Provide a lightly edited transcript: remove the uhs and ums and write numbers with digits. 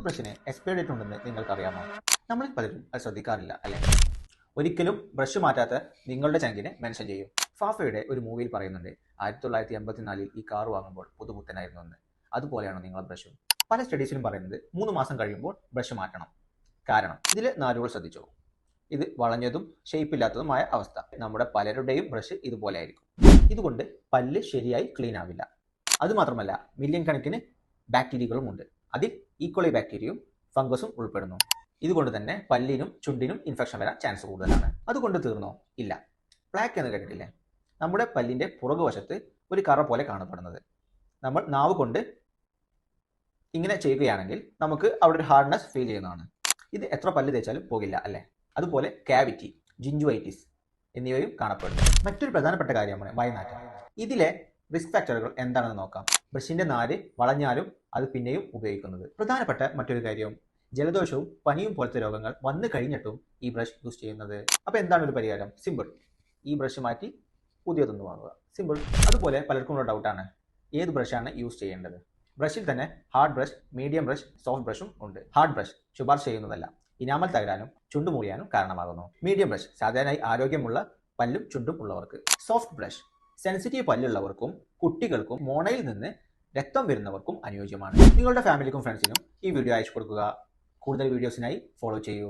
Tooth ബ്രഷിന് expiry date ഉണ്ടെന്ന് നിങ്ങൾക്കറിയാമോ? നമ്മളിൽ പലരും അത് ശ്രദ്ധിക്കാറില്ല അല്ലേ? ഒരിക്കലും ബ്രഷ് മാറ്റാത്ത നിങ്ങളുടെ ചങ്കിനെ മെൻഷൻ ചെയ്യും. ഫാഫയുടെ ഒരു മൂവിയിൽ പറയുന്നുണ്ട്, 1984 ഈ കാർ വാങ്ങുമ്പോൾ പുതുപുത്തനായിരുന്നു എന്ന്. അതുപോലെയാണോ നിങ്ങളെ ബ്രഷും? പല സ്റ്റഡീസിലും പറയുന്നത് 3 മാസം കഴിയുമ്പോൾ ബ്രഷ് മാറ്റണം. കാരണം ഇതിൽ 4 രൂൾ ശ്രദ്ധിച്ചോ. ഇത് വളഞ്ഞതും ഷേപ്പില്ലാത്തതുമായ അവസ്ഥ. നമ്മുടെ പലരുടെയും ബ്രഷ് ഇതുപോലെ ആയിരിക്കും. ഇതുകൊണ്ട് പല്ല് ശരിയായി ക്ലീൻ ആവില്ല. അതുമാത്രമല്ല, മില്യൺ കണക്കിന് ബാക്ടീരിയകളും ഉണ്ട്. അതിൽ ഈക്കോളി ബാക്ടീരിയയും ഫംഗസും ഉൾപ്പെടുന്നു. ഇതുകൊണ്ട് തന്നെ പല്ലിനും ചുണ്ടിനും ഇൻഫെക്ഷൻ വരാൻ ചാൻസ് കൂടുതലാണ്. അതുകൊണ്ട് തീർന്നോ? ഇല്ല. പ്ലാക്ക് എന്ന് കേട്ടിട്ടില്ലേ? നമ്മുടെ പല്ലിന്റെ പുറകുവശത്ത് ഒരു കറ പോലെ കാണപ്പെടുന്നത്. നമ്മൾ നാവ് കൊണ്ട് ഇങ്ങനെ ചെയ്യുകയാണെങ്കിൽ നമുക്ക് അവിടെ ഒരു ഹാർഡ്നെസ് ഫീൽ ചെയ്യുന്നതാണ്. ഇത് എത്ര പല്ല് തേച്ചാലും പോകില്ല അല്ലേ? അതുപോലെ കാവിറ്റി, ജിഞ്ചുവൈറ്റിസ് എന്നിവയും കാണപ്പെടുന്നു. മറ്റൊരു പ്രധാനപ്പെട്ട കാര്യമാണ് വായ്നാറ്റം. ഇതിലെ റിസ്ക് ഫാക്ടറുകൾ എന്താണെന്ന് നോക്കാം. ബ്രഷിന്റെ നാര് വളഞ്ഞാലും അത് പിന്നെയും ഉപയോഗിക്കുന്നത്. പ്രധാനപ്പെട്ട മറ്റൊരു കാര്യം, ജലദോഷവും പനിയും പോലത്തെ രോഗങ്ങൾ വന്നു കഴിഞ്ഞിട്ടും ഈ ബ്രഷ് യൂസ് ചെയ്യുന്നത്. അപ്പോൾ എന്താണ് ഒരു പരിഹാരം? സിമ്പിൾ. ഈ ബ്രഷ് മാറ്റി പുതിയതൊന്ന് വാങ്ങുക. സിമ്പിൾ. അതുപോലെ പലർക്കും ഉള്ള ഡൗട്ടാണ്, ഏത് ബ്രഷാണ് യൂസ് ചെയ്യേണ്ടത്? ബ്രഷിൽ തന്നെ hard brush, medium brush, soft ബ്രഷും ഉണ്ട്. ഹാർഡ് ബ്രഷ് ശുപാർശ ചെയ്യുന്നതല്ല. ഇനാമൽ തകരാനും ചുണ്ടു മുറിയാനും കാരണമാകുന്നു. മീഡിയം ബ്രഷ് സാധാരണയായി ആരോഗ്യമുള്ള പല്ലും ചുണ്ടും ഉള്ളവർക്ക്. സോഫ്റ്റ് ബ്രഷ് സെൻസിറ്റീവ് പല്ലുള്ളവർക്കും കുട്ടികൾക്കും മോണയിൽ നിന്ന് രക്തം വരുന്നവർക്കും അനുയോജ്യമാണ്. നിങ്ങളുടെ ഫാമിലിക്കും ഫ്രണ്ട്സിനും ഈ വീഡിയോ അയച്ചു കൊടുക്കുക. കൂടുതൽ വീഡിയോസിനായി ഫോളോ ചെയ്യൂ.